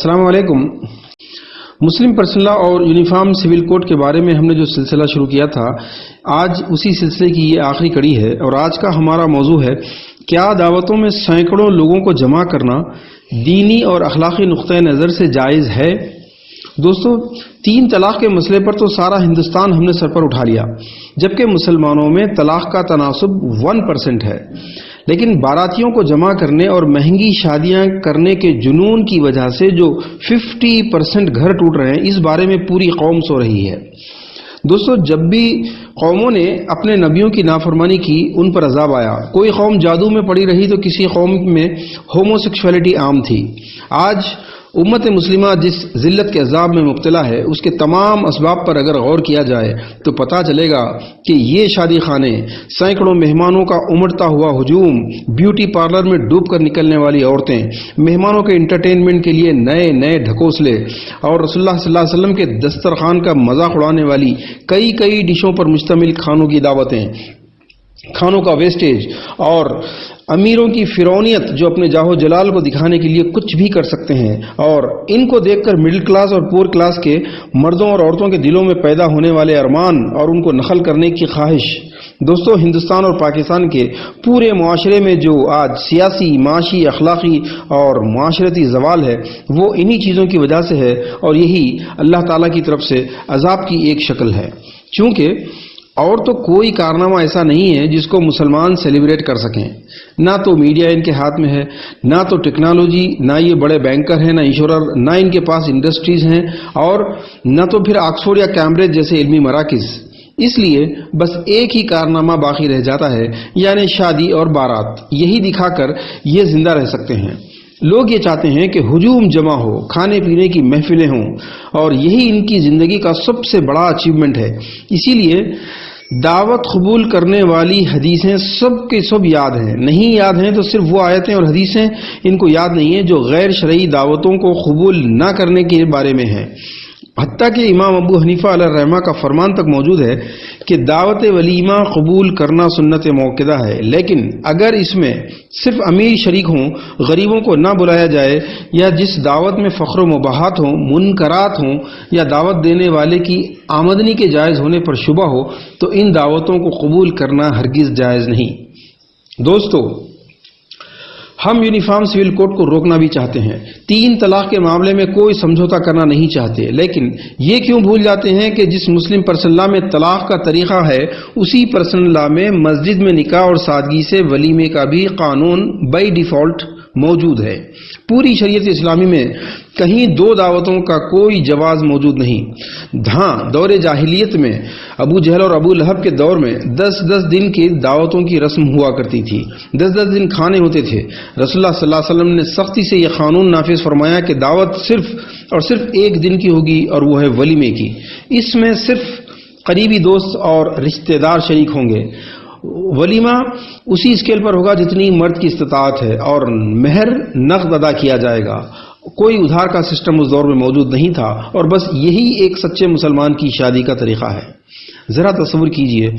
السلام علیکم۔ مسلم پرسنل لا اور یونیفارم سول کوڈ کے بارے میں ہم نے جو سلسلہ شروع کیا تھا، آج اسی سلسلے کی یہ آخری کڑی ہے اور آج کا ہمارا موضوع ہے کیا دعوتوں میں سینکڑوں لوگوں کو جمع کرنا دینی اور اخلاقی نقطۂ نظر سے جائز ہے؟ دوستو، 3 طلاق کے مسئلے پر تو سارا ہندوستان ہم نے سر پر اٹھا لیا، جبکہ مسلمانوں میں طلاق کا تناسب 1% ہے، لیکن باراتیوں کو جمع کرنے اور مہنگی شادیاں کرنے کے جنون کی وجہ سے جو 50% گھر ٹوٹ رہے ہیں، اس بارے میں پوری قوم سو رہی ہے۔ دوستو، جب بھی قوموں نے اپنے نبیوں کی نافرمانی کی، ان پر عذاب آیا۔ کوئی قوم جادو میں پڑی رہی تو کسی قوم میں ہومو سیکشولیٹی عام تھی۔ آج امت مسلمہ جس ذلت کے عذاب میں مبتلا ہے، اس کے تمام اسباب پر اگر غور کیا جائے تو پتہ چلے گا کہ یہ شادی خانے، سینکڑوں مہمانوں کا امڑتا ہوا ہجوم، بیوٹی پارلر میں ڈوب کر نکلنے والی عورتیں، مہمانوں کے انٹرٹینمنٹ کے لیے نئے نئے ڈھکوسلے اور رسول اللہ صلی اللہ علیہ وسلم کے دسترخوان کا مذاق اڑانے والی کئی ڈشوں پر مشتمل کھانوں کی دعوتیں، کھانوں کا ویسٹیج اور امیروں کی فرعونیت جو اپنے جاہو جلال کو دکھانے کے لیے کچھ بھی کر سکتے ہیں، اور ان کو دیکھ کر مڈل کلاس اور پور کلاس کے مردوں اور عورتوں کے دلوں میں پیدا ہونے والے ارمان اور ان کو نقل کرنے کی خواہش۔ دوستو، ہندوستان اور پاکستان کے پورے معاشرے میں جو آج سیاسی، معاشی، اخلاقی اور معاشرتی زوال ہے، وہ انہی چیزوں کی وجہ سے ہے، اور یہی اللہ تعالیٰ کی طرف سے عذاب کی ایک شکل ہے۔ چونکہ اور تو کوئی کارنامہ ایسا نہیں ہے جس کو مسلمان سیلیبریٹ کر سکیں، نہ تو میڈیا ان کے ہاتھ میں ہے، نہ تو ٹیکنالوجی، نہ یہ بڑے بینکر ہیں، نہ انشورر، نہ ان کے پاس انڈسٹریز ہیں، اور نہ تو پھر آکسفورڈ یا کیمبرج جیسے علمی مراکز۔ اس لیے بس ایک ہی کارنامہ باقی رہ جاتا ہے، یعنی شادی اور بارات۔ یہی دکھا کر یہ زندہ رہ سکتے ہیں۔ لوگ یہ چاہتے ہیں کہ ہجوم جمع ہو، کھانے پینے کی محفلیں ہوں، اور یہی ان کی زندگی کا سب سے بڑا اچیومنٹ ہے۔ اسی لیے دعوت قبول کرنے والی حدیثیں سب کے سب یاد ہیں، نہیں یاد ہیں تو صرف وہ آیتیں اور حدیثیں ان کو یاد نہیں ہیں جو غیر شرعی دعوتوں کو قبول نہ کرنے کے بارے میں ہیں۔ حتیٰ کہ امام ابو حنیفہ علیہ الرحمہ کا فرمان تک موجود ہے کہ دعوت ولیمہ قبول کرنا سنت موقدہ ہے، لیکن اگر اس میں صرف امیر شریک ہوں، غریبوں کو نہ بلایا جائے، یا جس دعوت میں فخر و مباحات ہوں، منکرات ہوں، یا دعوت دینے والے کی آمدنی کے جائز ہونے پر شبہ ہو، تو ان دعوتوں کو قبول کرنا ہرگز جائز نہیں۔ دوستو، ہم یونیفارم سول کوڈ کو روکنا بھی چاہتے ہیں، 3 طلاق کے معاملے میں کوئی سمجھوتا کرنا نہیں چاہتے، لیکن یہ کیوں بھول جاتے ہیں کہ جس مسلم پرسنل لا میں طلاق کا طریقہ ہے، اسی پرسنل لا میں مسجد میں نکاح اور سادگی سے ولیمے کا بھی قانون بائی ڈیفالٹ موجود ہے۔ پوری شریعت اسلامی میں کہیں 2 دعوتوں کا کوئی جواز موجود نہیں۔ ہاں، دور جاہلیت میں ابو جہل اور ابو لہب کے دور میں 10 دن کی دعوتوں کی رسم ہوا کرتی تھی، 10 دن کھانے ہوتے تھے۔ رسول اللہ صلی اللہ علیہ وسلم نے سختی سے یہ قانون نافذ فرمایا کہ دعوت صرف 1 دن کی ہوگی، اور وہ ہے ولیمے کی۔ اس میں صرف قریبی دوست اور رشتہ دار شریک ہوں گے۔ ولیمہ اسی اسکیل پر ہوگا جتنی مرد کی استطاعت ہے، اور مہر نقد ادا کیا جائے گا۔ کوئی ادھار کا سسٹم اس دور میں موجود نہیں تھا، اور بس یہی ایک سچے مسلمان کی شادی کا طریقہ ہے۔ ذرا تصور کیجئے،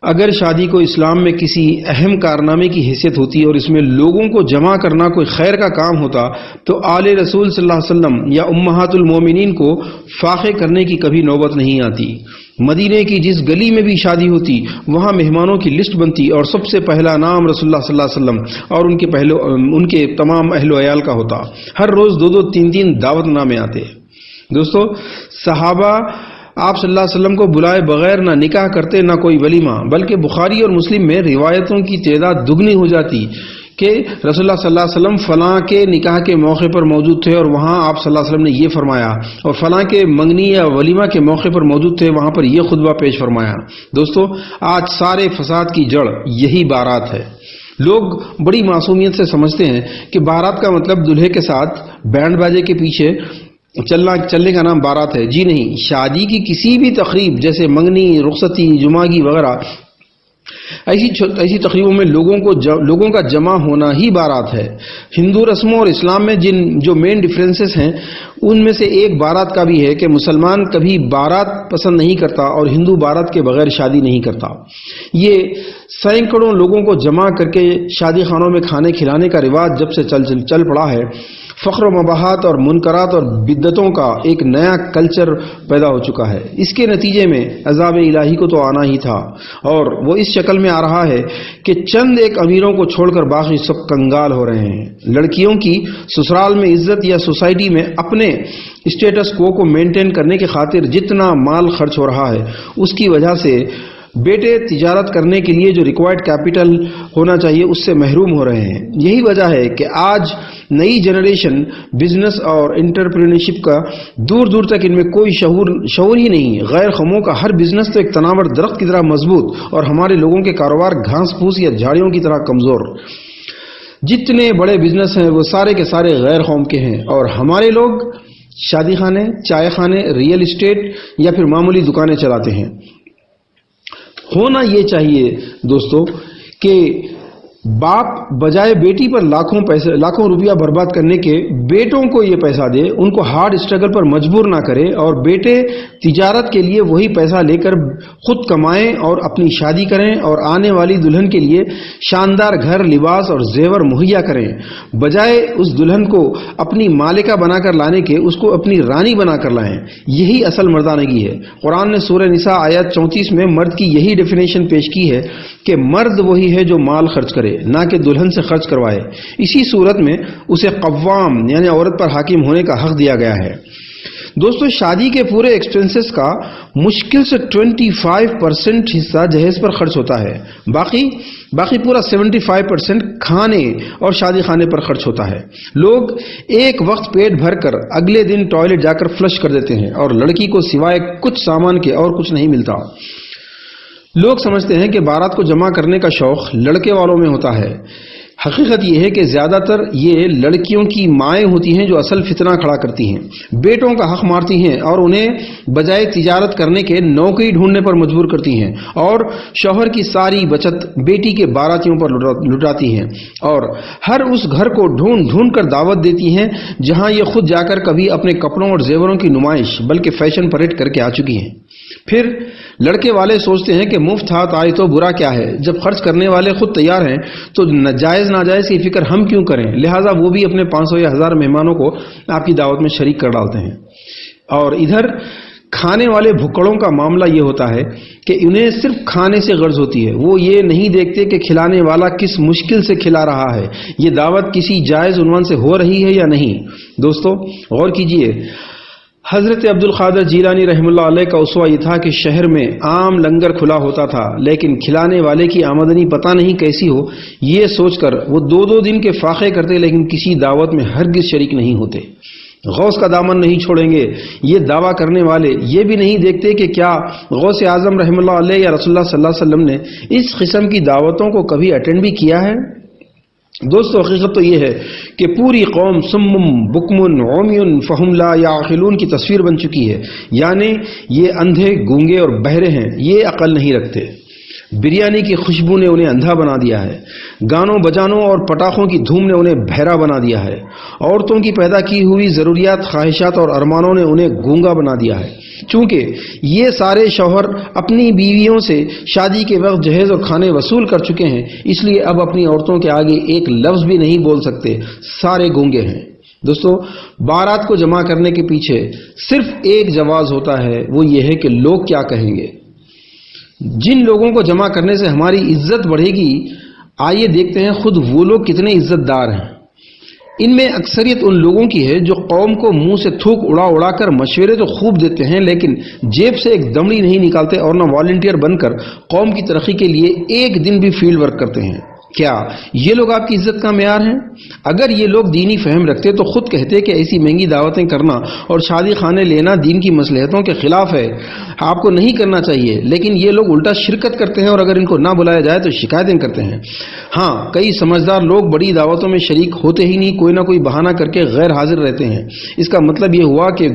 اگر شادی کو اسلام میں کسی اہم کارنامے کی حیثیت ہوتی اور اس میں لوگوں کو جمع کرنا کوئی خیر کا کام ہوتا، تو آل رسول صلی اللہ علیہ وسلم یا امہات المومنین کو فاخے کرنے کی کبھی نوبت نہیں آتی۔ مدینے کی جس گلی میں بھی شادی ہوتی، وہاں مہمانوں کی لسٹ بنتی، اور سب سے پہلا نام رسول اللہ صلی اللہ علیہ وسلم اور ان کے تمام اہل و عیال کا ہوتا۔ ہر روز 2 3 دعوت نامے آتے۔ دوستو، صحابہ آپ صلی اللہ علیہ وسلم کو بلائے بغیر نہ نکاح کرتے، نہ کوئی ولیمہ، بلکہ بخاری اور مسلم میں روایتوں کی تعداد دگنی ہو جاتی کہ رسول اللہ صلی اللہ علیہ وسلم فلاں کے نکاح کے موقع پر موجود تھے، اور وہاں آپ صلی اللہ علیہ وسلم نے یہ فرمایا، اور فلاں کے منگنی یا ولیمہ کے موقع پر موجود تھے، وہاں پر یہ خطبہ پیش فرمایا۔ دوستو، آج سارے فساد کی جڑ یہی بارات ہے۔ لوگ بڑی معصومیت سے سمجھتے ہیں کہ بارات کا مطلب دلہے کے ساتھ بینڈ باجے کے پیچھے چلنے کا نام بارات ہے۔ جی نہیں، شادی کی کسی بھی تقریب جیسے منگنی، رخصتی، جمعگی وغیرہ، ایسی تقریبوں میں لوگوں کا جمع ہونا ہی بارات ہے۔ ہندو رسموں اور اسلام میں جو مین ڈیفرنسز ہیں، ان میں سے ایک بارات کا بھی ہے کہ مسلمان کبھی بارات پسند نہیں کرتا، اور ہندو بارات کے بغیر شادی نہیں کرتا۔ یہ سینکڑوں لوگوں کو جمع کر کے شادی خانوں میں کھانے کھلانے کا رواج جب سے چل پڑا ہے، فخر و مباحات اور منکرات اور بدعتوں کا ایک نیا کلچر پیدا ہو چکا ہے۔ اس کے نتیجے میں عذاب الہی کو تو آنا ہی تھا، اور وہ اس شکل میں آ رہا ہے کہ چند ایک امیروں کو چھوڑ کر باقی سب کنگال ہو رہے ہیں۔ لڑکیوں کی سسرال میں عزت یا سوسائٹی میں اپنے اسٹیٹس کو مینٹین کرنے کی خاطر جتنا مال خرچ ہو رہا ہے، اس کی وجہ سے بیٹے تجارت کرنے کے لیے جو ریکوائرڈ کیپٹل ہونا چاہیے اس سے محروم ہو رہے ہیں۔ یہی وجہ ہے کہ آج نئی جنریشن بزنس اور انٹرپرینورشپ کا دور دور تک ان میں کوئی شعور ہی نہیں۔ غیر خموں کا ہر بزنس تو ایک تناور درخت کی طرح مضبوط، اور ہمارے لوگوں کے کاروبار گھاس پھوس یا جھاڑیوں کی طرح کمزور۔ جتنے بڑے بزنس ہیں وہ سارے کے سارے غیر قوم کے ہیں، اور ہمارے لوگ شادی خانے، چائے خانے، ریئل اسٹیٹ یا پھر معمولی دکانیں چلاتے ہیں۔ ہونا یہ چاہیے دوستو کہ باپ بجائے بیٹی پر لاکھوں روپیہ برباد کرنے کے بیٹوں کو یہ پیسہ دے، ان کو ہارڈ اسٹرگل پر مجبور نہ کرے، اور بیٹے تجارت کے لیے وہی پیسہ لے کر خود کمائیں اور اپنی شادی کریں، اور آنے والی دلہن کے لیے شاندار گھر، لباس اور زیور مہیا کریں، بجائے اس دلہن کو اپنی مالکہ بنا کر لانے کے اس کو اپنی رانی بنا کر لائیں۔ یہی اصل مردانگی ہے۔ قرآن نے سورہ نساء آیت 34 میں مرد کی یہی ڈیفینیشن پیش کی ہے کہ مرد وہی ہے جو مال خرچ کرے، نہ کہ دلہن سے خرچ کروائے۔ اسی صورت میں اسے قوام یعنی عورت پر حاکم ہونے کا حق دیا گیا ہے۔ دوستو، شادی کے پورے ایکسپنسز کا مشکل سے 25% حصہ جہیز پر خرچ ہوتا ہے، باقی پورا 75% کھانے اور شادی خانے پر خرچ ہوتا ہے۔ لوگ ایک وقت پیٹ بھر کر اگلے دن ٹوائلٹ جا کر فلش کر دیتے ہیں، اور لڑکی کو سوائے کچھ سامان کے اور کچھ نہیں ملتا۔ لوگ سمجھتے ہیں کہ بارات کو جمع کرنے کا شوق لڑکے والوں میں ہوتا ہے۔ حقیقت یہ ہے کہ زیادہ تر یہ لڑکیوں کی مائیں ہوتی ہیں جو اصل فتنہ کھڑا کرتی ہیں، بیٹوں کا حق مارتی ہیں، اور انہیں بجائے تجارت کرنے کے نوکری ڈھونڈنے پر مجبور کرتی ہیں، اور شوہر کی ساری بچت بیٹی کے باراتیوں پر لٹاتی ہیں، اور ہر اس گھر کو ڈھونڈ ڈھونڈ کر دعوت دیتی ہیں جہاں یہ خود جا کر کبھی اپنے کپڑوں اور زیوروں کی نمائش بلکہ فیشن پریڈ کر کے آ چکی ہیں۔ پھر لڑکے والے سوچتے ہیں کہ مفت ہاتھ آئے تو برا کیا ہے، جب خرچ کرنے والے خود تیار ہیں تو ناجائز کی فکر ہم کیوں کریں، لہٰذا وہ بھی اپنے 500 یا 1000 مہمانوں کو آپ کی دعوت میں شریک کر ڈالتے ہیں۔ اور ادھر کھانے والے بھکڑوں کا معاملہ یہ ہوتا ہے کہ انہیں صرف کھانے سے غرض ہوتی ہے، وہ یہ نہیں دیکھتے کہ کھلانے والا کس مشکل سے کھلا رہا ہے، یہ دعوت کسی جائز عنوان سے ہو رہی ہے یا نہیں۔ دوستو غور کیجئے، حضرت عبد القادر جیلانی رحمہ اللہ علیہ کا اسوہ یہ تھا کہ شہر میں عام لنگر کھلا ہوتا تھا، لیکن کھلانے والے کی آمدنی پتہ نہیں کیسی ہو، یہ سوچ کر وہ 2 دن کے فاقے کرتے لیکن کسی دعوت میں ہرگز شریک نہیں ہوتے۔ غوث کا دامن نہیں چھوڑیں گے یہ دعویٰ کرنے والے یہ بھی نہیں دیکھتے کہ کیا غوث اعظم رحمہ اللہ علیہ یا رسول اللہ صلی اللہ علیہ وسلم نے اس قسم کی دعوتوں کو کبھی اٹینڈ بھی کیا ہے۔ دوستو حقیقت تو یہ ہے کہ پوری قوم سمم بکمن عمیٌ فہم لا یعقلون کی تصویر بن چکی ہے، یعنی یہ اندھے، گونگے اور بہرے ہیں، یہ عقل نہیں رکھتے۔ بریانی کی خوشبو نے انہیں اندھا بنا دیا ہے، گانوں بجانوں اور پٹاخوں کی دھوم نے انہیں بہرا بنا دیا ہے، عورتوں کی پیدا کی ہوئی ضروریات، خواہشات اور ارمانوں نے انہیں گونگا بنا دیا ہے۔ چونکہ یہ سارے شوہر اپنی بیویوں سے شادی کے وقت جہیز اور کھانے وصول کر چکے ہیں، اس لیے اب اپنی عورتوں کے آگے ایک لفظ بھی نہیں بول سکتے، سارے گونگے ہیں۔ دوستو بارات کو جمع کرنے کے پیچھے صرف ایک جواز ہوتا ہے، وہ یہ ہے کہ لوگ کیا کہیں گے۔ جن لوگوں کو جمع کرنے سے ہماری عزت بڑھے گی، آئیے دیکھتے ہیں خود وہ لوگ کتنے عزت دار ہیں۔ ان میں اکثریت ان لوگوں کی ہے جو قوم کو منہ سے تھوک اڑا اڑا کر مشورے تو خوب دیتے ہیں، لیکن جیب سے ایک دمڑی نہیں نکالتے اور نہ والنٹیئر بن کر قوم کی ترقی کے لیے ایک دن بھی فیلڈ ورک کرتے ہیں۔ کیا یہ لوگ آپ کی عزت کا معیار ہیں؟ اگر یہ لوگ دینی فہم رکھتے تو خود کہتے کہ ایسی مہنگی دعوتیں کرنا اور شادی خانے لینا دین کی مصلحتوں کے خلاف ہے، آپ کو نہیں کرنا چاہیے، لیکن یہ لوگ الٹا شرکت کرتے ہیں اور اگر ان کو نہ بلایا جائے تو شکایتیں کرتے ہیں۔ ہاں، کئی سمجھدار لوگ بڑی دعوتوں میں شریک ہوتے ہی نہیں، کوئی نہ کوئی بہانہ کر کے غیر حاضر رہتے ہیں۔ اس کا مطلب یہ ہوا کہ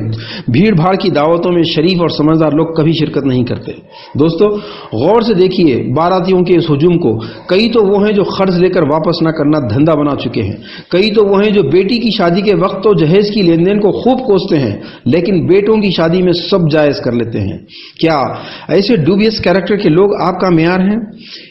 بھیڑ بھاڑ کی دعوتوں میں شریف اور سمجھدار لوگ کبھی شرکت نہیں کرتے۔ دوستو غور سے دیکھیے باراتیوں کے اس ہجوم کو، کئی تو وہ ہیں جو قرض لے کر واپس نہ کرنا دھندا بنا چکے ہیں، کئی تو وہ ہیں جو بیٹی کی شادی کے وقت تو جہیز کی لین دین کو خوب کوستے ہیں لیکن بیٹوں کی شادی میں سب جائز کر لیتے ہیں۔ کیا ایسے ڈوبیس کیریکٹر کے لوگ آپ کا معیار ہیں؟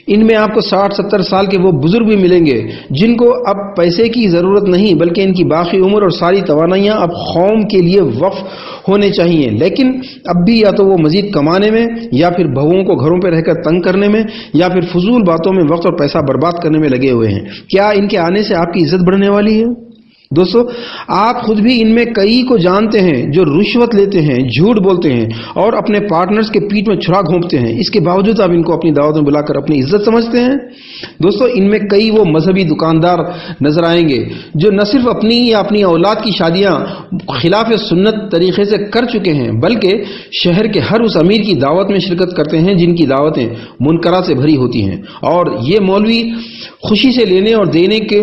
ان میں آپ کو 60-70 سال کے وہ بزرگ بھی ملیں گے جن کو اب پیسے کی ضرورت نہیں بلکہ ان کی باقی عمر اور ساری توانائیاں اب قوم کے لیے وقف ہونے چاہیے، لیکن اب بھی یا تو وہ مزید کمانے میں یا پھر بہوؤں کو گھروں پہ رہ کر تنگ کرنے میں یا پھر فضول باتوں میں وقت اور پیسہ برباد کرنے میں لگے ہوئے ہیں۔ کیا ان کے آنے سے آپ کی عزت بڑھنے والی ہے؟ دوستو، آپ خود بھی ان میں کئی کو جانتے ہیں جو رشوت لیتے ہیں، جھوٹ بولتے ہیں اور اپنے پارٹنرز کے پیٹھ میں چھرا گھونپتے ہیں، اس کے باوجود آپ ان کو اپنی دعوت میں بلا کر اپنی عزت سمجھتے ہیں۔ دوستو، ان میں کئی وہ مذہبی دکاندار نظر آئیں گے جو نہ صرف اپنی یا اپنی اولاد کی شادیاں خلاف سنت طریقے سے کر چکے ہیں بلکہ شہر کے ہر اس امیر کی دعوت میں شرکت کرتے ہیں جن کی دعوتیں منکرات سے بھری ہوتی ہیں، اور یہ مولوی خوشی سے لینے اور دینے کے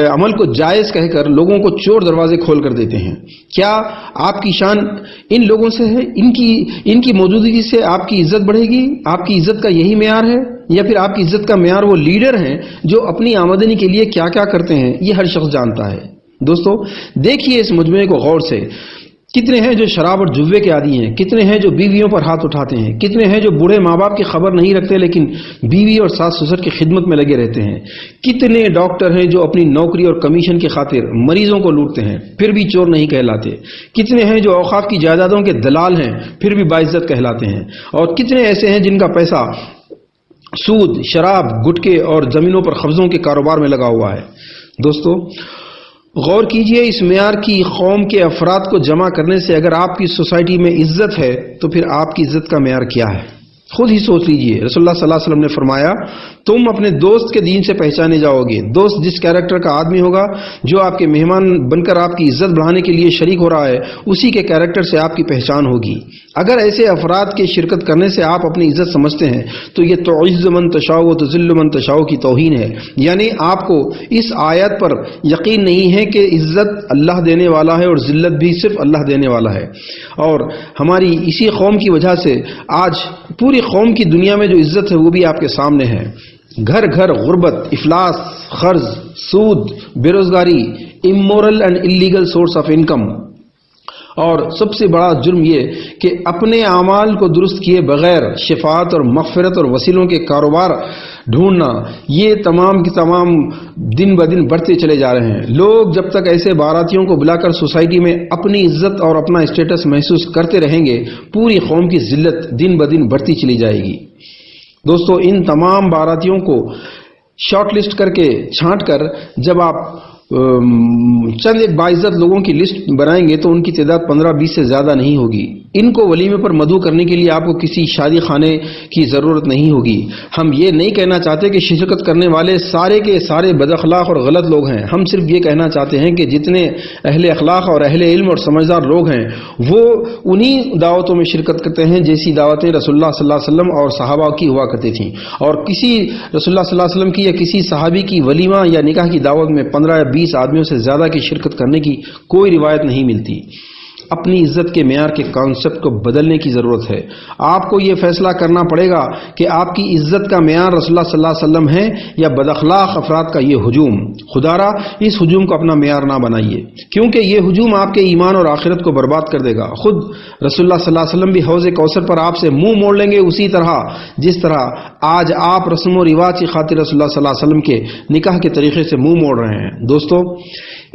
عمل کو جائز کہہ کر لوگوں کو چور دروازے کھول کر دیتے ہیں۔ کیا آپ کی شان ان لوگوں سے ہے؟ ان کی موجودگی سے آپ کی عزت بڑھے گی؟ آپ کی عزت کا یہی معیار ہے یا پھر آپ کی عزت کا معیار وہ لیڈر ہیں جو اپنی آمدنی کے لیے کیا کیا کرتے ہیں؟ یہ ہر شخص جانتا ہے۔ دوستو، دیکھیے اس مجموعے کو غور سے، کتنے ہیں جو شراب اور جوے کے عادی ہیں، کتنے ہیں جو بیویوں پر ہاتھ اٹھاتے ہیں، کتنے ہیں جو بوڑھے ماں باپ کی خبر نہیں رکھتے لیکن بیوی اور ساس سسر کی خدمت میں لگے رہتے ہیں، کتنے ڈاکٹر ہیں جو اپنی نوکری اور کمیشن کی خاطر مریضوں کو لوٹتے ہیں پھر بھی چور نہیں کہلاتے، کتنے ہیں جو اوقاف کی جائیدادوں کے دلال ہیں پھر بھی باعزت کہلاتے ہیں، اور کتنے ایسے ہیں جن کا پیسہ سود، شراب، گٹکے اور زمینوں پر قبضوں کے کاروبار میں لگا ہوا ہے۔ دوستو، غور کیجئے، اس معیار کی قوم کے افراد کو جمع کرنے سے اگر آپ کی سوسائٹی میں عزت ہے تو پھر آپ کی عزت کا معیار کیا ہے؟ خود ہی سوچ لیجئے۔ رسول اللہ صلی اللہ علیہ وسلم نے فرمایا، تم اپنے دوست کے دین سے پہچانے جاؤ گے۔ دوست جس کیریکٹر کا آدمی ہوگا، جو آپ کے مہمان بن کر آپ کی عزت بڑھانے کے لیے شریک ہو رہا ہے، اسی کے کیریکٹر سے آپ کی پہچان ہوگی۔ اگر ایسے افراد کے شرکت کرنے سے آپ اپنی عزت سمجھتے ہیں تو یہ تعز من تشاء و تذل من تشاء کی توہین ہے، یعنی آپ کو اس آیت پر یقین نہیں ہے کہ عزت اللہ دینے والا ہے اور ذلت بھی صرف اللہ دینے والا ہے، اور ہماری اسی قوم کی وجہ سے آج پوری قوم کی دنیا میں جو عزت ہے وہ بھی آپ کے سامنے ہے۔ گھر گھر غربت، افلاس، قرض، سود، بے روزگاری، amoral and illegal source of income, اور سب سے بڑا جرم یہ کہ اپنے اعمال کو درست کیے بغیر شفاعت اور مغفرت اور وسیلوں کے کاروبار ڈھونڈنا، یہ تمام کے تمام دن بدن بڑھتے چلے جا رہے ہیں۔ لوگ جب تک ایسے باراتیوں کو بلا کر سوسائٹی میں اپنی عزت اور اپنا اسٹیٹس محسوس کرتے رہیں گے، پوری قوم کی ذلت دن بدن بڑھتی چلی جائے گی۔ دوستو، ان تمام باراتیوں کو شارٹ لسٹ کر کے چھانٹ کر جب آپ چند ایک باعزت لوگوں کی لسٹ بنائیں گے تو ان کی تعداد 15-20 سے زیادہ نہیں ہوگی۔ ان کو ولیمے پر مدعو کرنے کے لیے آپ کو کسی شادی خانے کی ضرورت نہیں ہوگی۔ ہم یہ نہیں کہنا چاہتے کہ شرکت کرنے والے سارے کے سارے بد اخلاق اور غلط لوگ ہیں، ہم صرف یہ کہنا چاہتے ہیں کہ جتنے اہل اخلاق اور اہل علم اور سمجھدار لوگ ہیں وہ انہی دعوتوں میں شرکت کرتے ہیں جیسی دعوتیں رسول اللہ صلی اللہ علیہ وسلم اور صحابہ کی ہوا کرتی تھیں، اور کسی رسول اللہ صلی اللہ علیہ وسلم کی یا کسی صحابی کی ولیمہ یا نکاح کی دعوت میں 15 یا 20 آدمیوں سے زیادہ کی شرکت کرنے کی کوئی روایت نہیں ملتی۔ اپنی عزت کے معیار کے کانسیپٹ کو بدلنے کی ضرورت ہے۔ آپ کو یہ فیصلہ کرنا پڑے گا کہ آپ کی عزت کا معیار رسول اللہ صلی اللہ علیہ وسلم ہے یا بد اخلاق افراد کا یہ ہجوم۔ خدارا اس ہجوم کو اپنا معیار نہ بنائیے، کیونکہ یہ ہجوم آپ کے ایمان اور آخرت کو برباد کر دے گا۔ خود رسول اللہ صلی اللہ علیہ وسلم بھی حوض کوثر پر آپ سے منہ موڑ لیں گے، اسی طرح جس طرح آج آپ رسم و رواج کی خاطر رسول اللہ صلی اللہ علیہ وسلم کے نکاح کے طریقے سے منہ موڑ رہے ہیں۔ دوستو،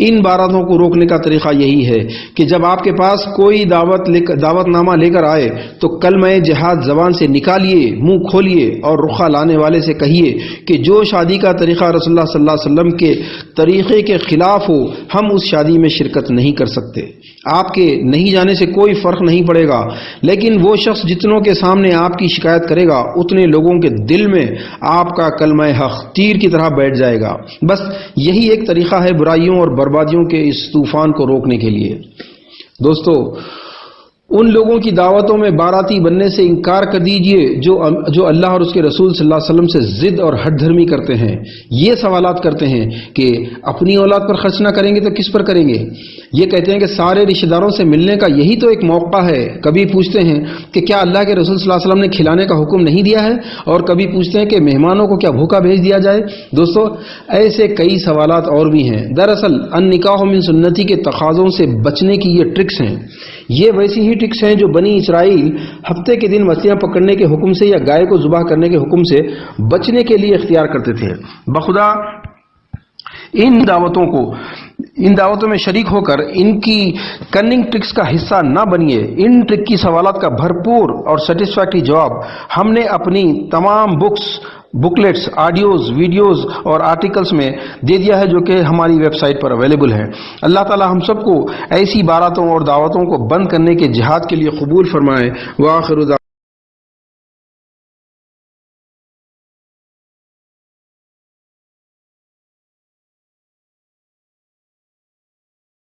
ان باراتوں کو روکنے کا طریقہ یہی ہے کہ جب آپ کے پاس کوئی دعوت نامہ لے کر آئے تو کلمہ جہاد زبان سے نکالیے، منہ کھولیے اور رخا لانے والے سے کہیے کہ جو شادی کا طریقہ رسول اللہ صلی اللہ علیہ وسلم کے طریقے کے خلاف ہو، ہم اس شادی میں شرکت نہیں کر سکتے۔ آپ کے نہیں جانے سے کوئی فرق نہیں پڑے گا، لیکن وہ شخص جتنوں کے سامنے آپ کی شکایت کرے گا اتنے لوگوں کے دل میں آپ کا کلمہ حق تیر کی طرح بیٹھ جائے گا۔ بس یہی ایک طریقہ ہے برائیوں اور بربادیوں کے اس طوفان کو روکنے کے لیے۔ دوستو، ان لوگوں کی دعوتوں میں باراتی بننے سے انکار کر دیجئے جو اللہ اور اس کے رسول صلی اللہ علیہ وسلم سے ضد اور ہٹ دھرمی کرتے ہیں. یہ سوالات کرتے ہیں کہ اپنی اولاد پر خرچ نہ کریں گے تو کس پر کریں گے. یہ کہتے ہیں کہ سارے رشتہ داروں سے ملنے کا یہی تو ایک موقع ہے. کبھی پوچھتے ہیں کہ کیا اللہ کے رسول صلی اللہ علیہ وسلم نے کھلانے کا حکم نہیں دیا ہے، اور کبھی پوچھتے ہیں کہ مہمانوں کو کیا بھوکا بھیج دیا جائے. دوستو، ایسے کئی سوالات اور بھی ہیں. دراصل النکاح من سنتی کے تقاضوں سے بچنے کی یہ ٹرکس ہیں. یہ ویسی ہی ٹرکس ہیں جو بنی اسرائیل ہفتے کے دن مچھلیاں پکڑنے کے حکم سے یا گائے کو ذبح کرنے کے حکم سے بچنے کے لیے اختیار کرتے تھے. بخدا ان دعوتوں میں شریک ہو کر ان کی کننگ ٹرکس کا حصہ نہ بنیے. ان ٹرک کی سوالات کا بھرپور اور سیٹسفیکٹری جواب ہم نے اپنی تمام بکلیٹس، آڈیوز، ویڈیوز اور آرٹیکلز میں دے دیا ہے جو کہ ہماری ویب سائٹ پر اویلیبل ہے. اللہ تعالی ہم سب کو ایسی باراتوں اور دعوتوں کو بند کرنے کے جہاد کے لیے قبول فرمائے. وآخر